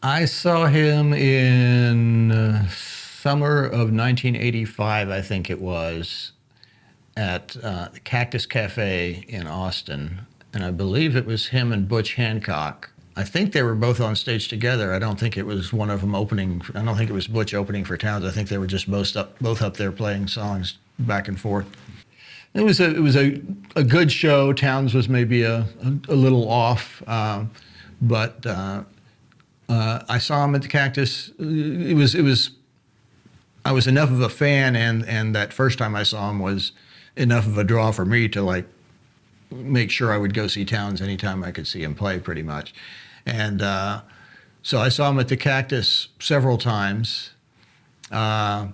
I saw him in summer of 1985, I think it was, at the Cactus Cafe in Austin. And I believe it was him and Butch Hancock. I think they were both on stage together. I don't think it was one of them opening. I don't think it was Butch opening for Townes. I think they were just both up there playing songs back and forth. It was a good show. Townes was maybe a little off, but I saw him at the Cactus. It was I was enough of a fan, and that first time I saw him was enough of a draw for me to like make sure I would go see Townes anytime I could see him play, pretty much. And so I saw him at the Cactus several times. I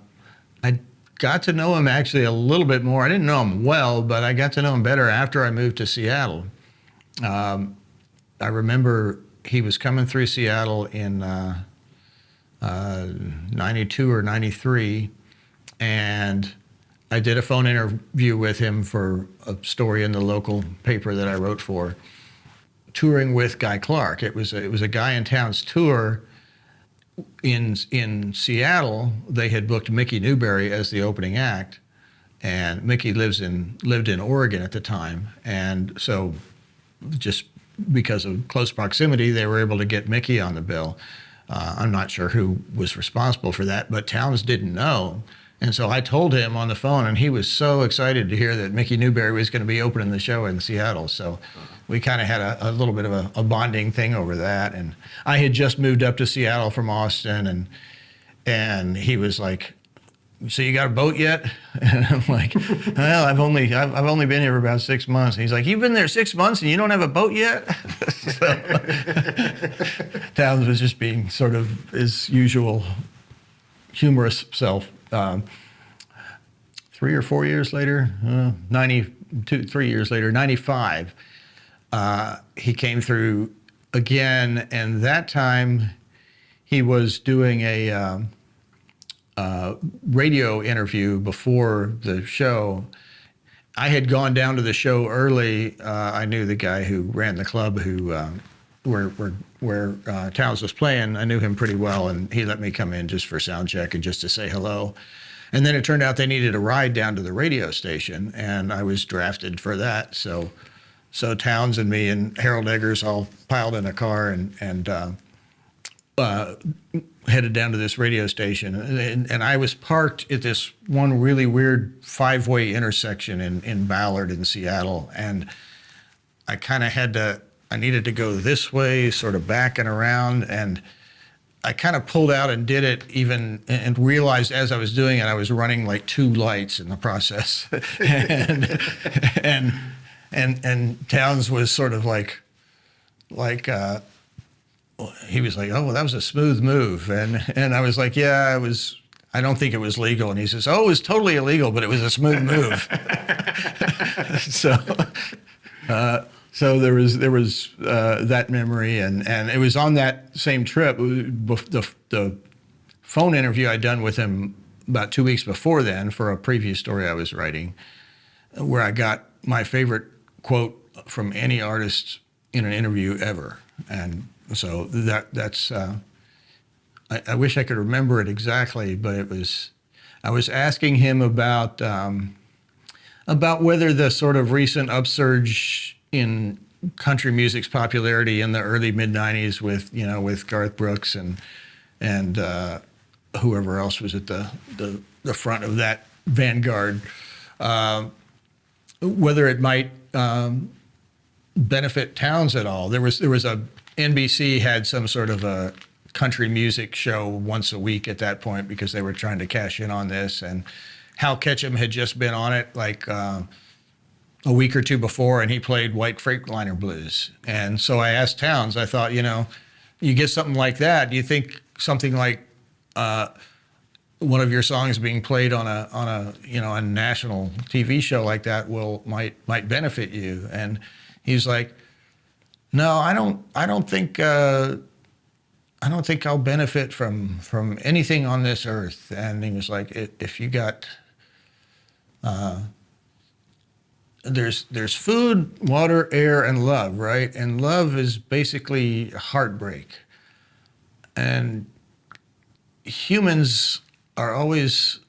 got to know him actually a little bit more. I didn't know him well, but I got to know him better after I moved to Seattle. I remember he was coming through Seattle in 92 or 93, and I did a phone interview with him for a story in the local paper that I wrote for, touring with Guy Clark. It was a Guy in Townes tour. In Seattle, they had booked Mickey Newbury as the opening act, and Mickey lived in Oregon at the time, and so just because of close proximity, they were able to get Mickey on the bill. I'm not sure who was responsible for that, but Townes didn't know. And so I told him on the phone, and he was so excited to hear that Mickey Newbury was going to be opening the show in Seattle. So we kind of had a little bit of a bonding thing over that. And I had just moved up to Seattle from Austin, and he was like, "So you got a boat yet?" And I'm like, "Well, I've only been here for about 6 months." And he's like, "You've been there 6 months and you don't have a boat yet?" So, Townes was just being sort of his usual humorous self. 3 or 4 years later, 3 years later, 95, he came through again, and that time he was doing a radio interview before the show. I had gone down to the show early. I knew the guy who ran the club where Townes was playing. I knew him pretty well, and he let me come in just for sound check and just to say hello. And then it turned out they needed a ride down to the radio station, and I was drafted for that. So Townes and me and Harold Eggers all piled in a car and headed down to this radio station. And I was parked at this one really weird 5-way intersection in Ballard in Seattle, and I kind of I needed to go this way, sort of back and around, and I kind of pulled out and did it and realized as I was doing it, I was running like 2 lights in the process. and Townes was sort of like he was like, "Oh, well, that was a smooth move." And I was like, "Yeah, it was. I don't think it was legal." And he says, "Oh, it was totally illegal, but it was a smooth move." So there was that memory, and it was on that same trip. The phone interview I'd done with him about 2 weeks before then for a previous story I was writing, where I got my favorite quote from any artist in an interview ever. And so that's I wish I could remember it exactly, but I was asking him about whether the sort of recent upsurge in country music's popularity in the early mid-90s with Garth Brooks and whoever else was at the front of that Vanguard, whether it might benefit Townes at all. There was NBC had some sort of a country music show once a week at that point because they were trying to cash in on this, and Hal Ketchum had just been on it like a week or two before, and he played White Freightliner Blues. And so I asked Townes, I thought, you get something like that, do you think something like one of your songs being played on a national TV show like that might benefit you? And he's like, "No, I don't think I'll benefit from anything on this earth." And he was like, "If you got there's food, water, air, and love, right? And love is basically heartbreak." And humans are always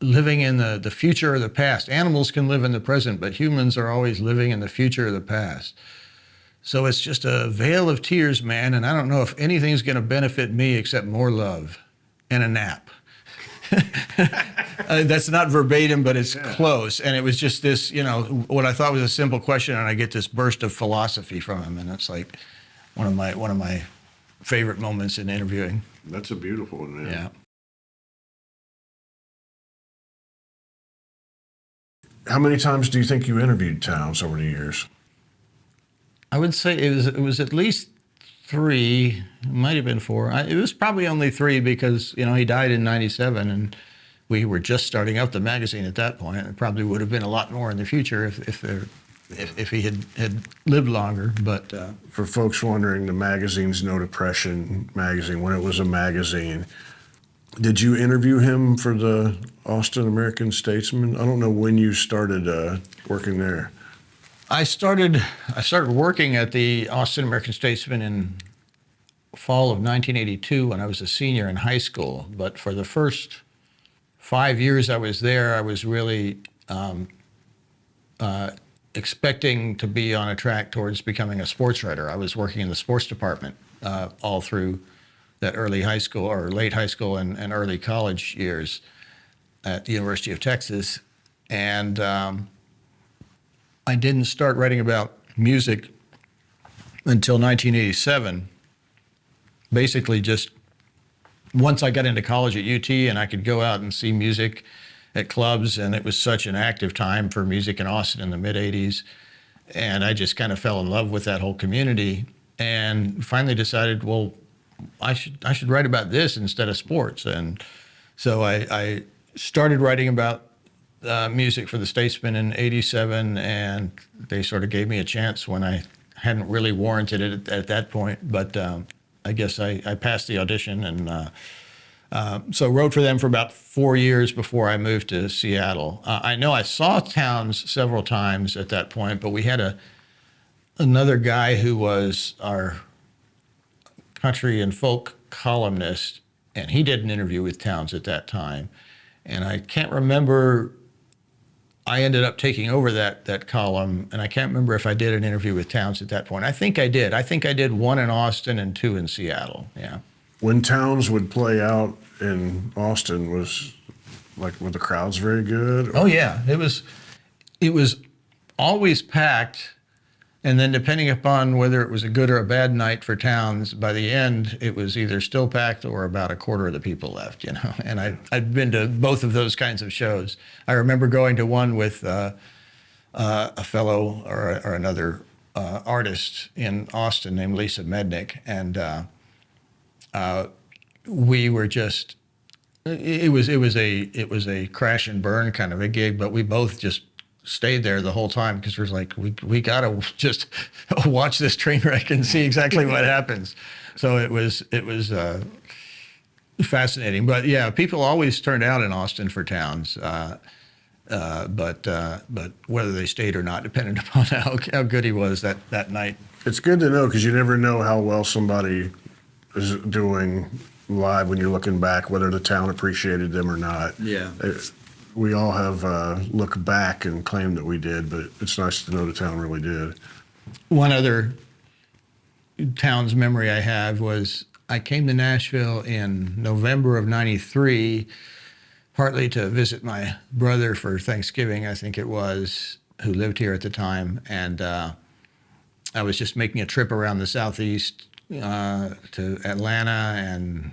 living in the future or the past. Animals can live in the present, but humans are always living in the future or the past. So it's just a veil of tears, man, and I don't know if anything's going to benefit me except more love and a nap. That's not verbatim, but it's close. And it was just this, what I thought was a simple question, and I get this burst of philosophy from him, and it's like one of my favorite moments in interviewing. That's a beautiful one, man. Yeah. How many times do you think you interviewed Townes over the years? I would say it was at least 3. It might have been 4. It was probably only 3 because he died in '97, and we were just starting out the magazine at that point. It probably would have been a lot more in the future if he had lived longer. But for folks wondering, the magazine's No Depression magazine, when it was a magazine, did you interview him for the Austin American Statesman? I don't know when you started working there. I started working at the Austin American Statesman in fall of 1982 when I was a senior in high school. But for the first 5 years I was there, I was really expecting to be on a track towards becoming a sports writer. I was working in the sports department all through that early high school or late high school and early college years at the University of Texas. And I didn't start writing about music until 1987. Basically just once I got into college at UT and I could go out and see music at clubs, and it was such an active time for music in Austin in the mid-'80s. And I just kind of fell in love with that whole community and finally decided, well, I should write about this instead of sports. And so I started writing about music for the Statesman in '87, and they sort of gave me a chance when I hadn't really warranted it at that point. But I guess I passed the audition, and so wrote for them for about 4 years before I moved to Seattle. I know I saw Townes several times at that point, but we had another guy who was our country and folk columnist, and he did an interview with Townes at that time. And I can't remember, I ended up taking over that column, and I can't remember if I did an interview with Townes at that point. I think I did. I think I did 1 in Austin and 2 in Seattle, yeah. When Townes would play out in Austin, were the crowds very good? Oh yeah, it was always packed, and then depending upon whether it was a good or a bad night for Townes, by the end it was either still packed or about a quarter of the people left, And I'd been to both of those kinds of shows. I remember going to one with a fellow or another artist in Austin named Lisa Mednick, and we were just, it was a crash and burn kind of a gig, but we both just stayed there the whole time because we're like, we gotta just watch this train wreck and see exactly what happens. So it was fascinating. But yeah, people always turned out in Austin for Townes, but whether they stayed or not depended upon how good he was that night. It's good to know because you never know how well somebody is doing live when you're looking back, whether the town appreciated them or not. Yeah. We all have looked back and claimed that we did, but it's nice to know the town really did. One other Townes memory I have was I came to Nashville in November of '93, partly to visit my brother for Thanksgiving, I think it was, who lived here at the time. And I was just making a trip around the Southeast to Atlanta and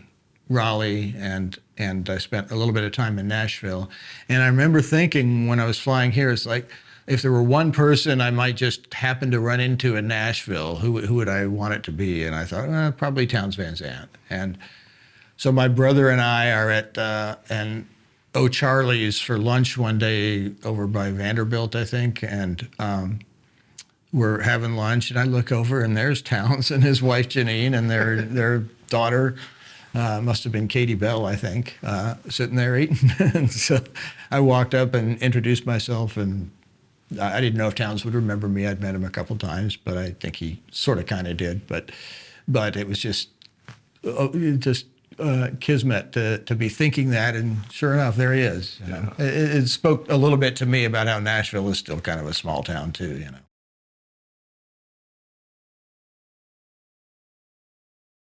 Raleigh, and I spent a little bit of time in Nashville. And I remember thinking when I was flying here, it's like, if there were one person I might just happen to run into in Nashville, who would I want it to be? And I thought, probably Townes Van Zandt. And so my brother and I are at an O'Charlie's for lunch one day over by Vanderbilt, I think, and we're having lunch, and I look over, and there's Townes and his wife Janine and their daughter. Must have been Katie Bell, I think, sitting there eating. And so I walked up and introduced myself, and I didn't know if Townes would remember me. I'd met him a couple times, but I think he sort of kind of did. But but it was just kismet to be thinking that, and sure enough, there he is. You know? It spoke a little bit to me about how Nashville is still kind of a small town too. You know.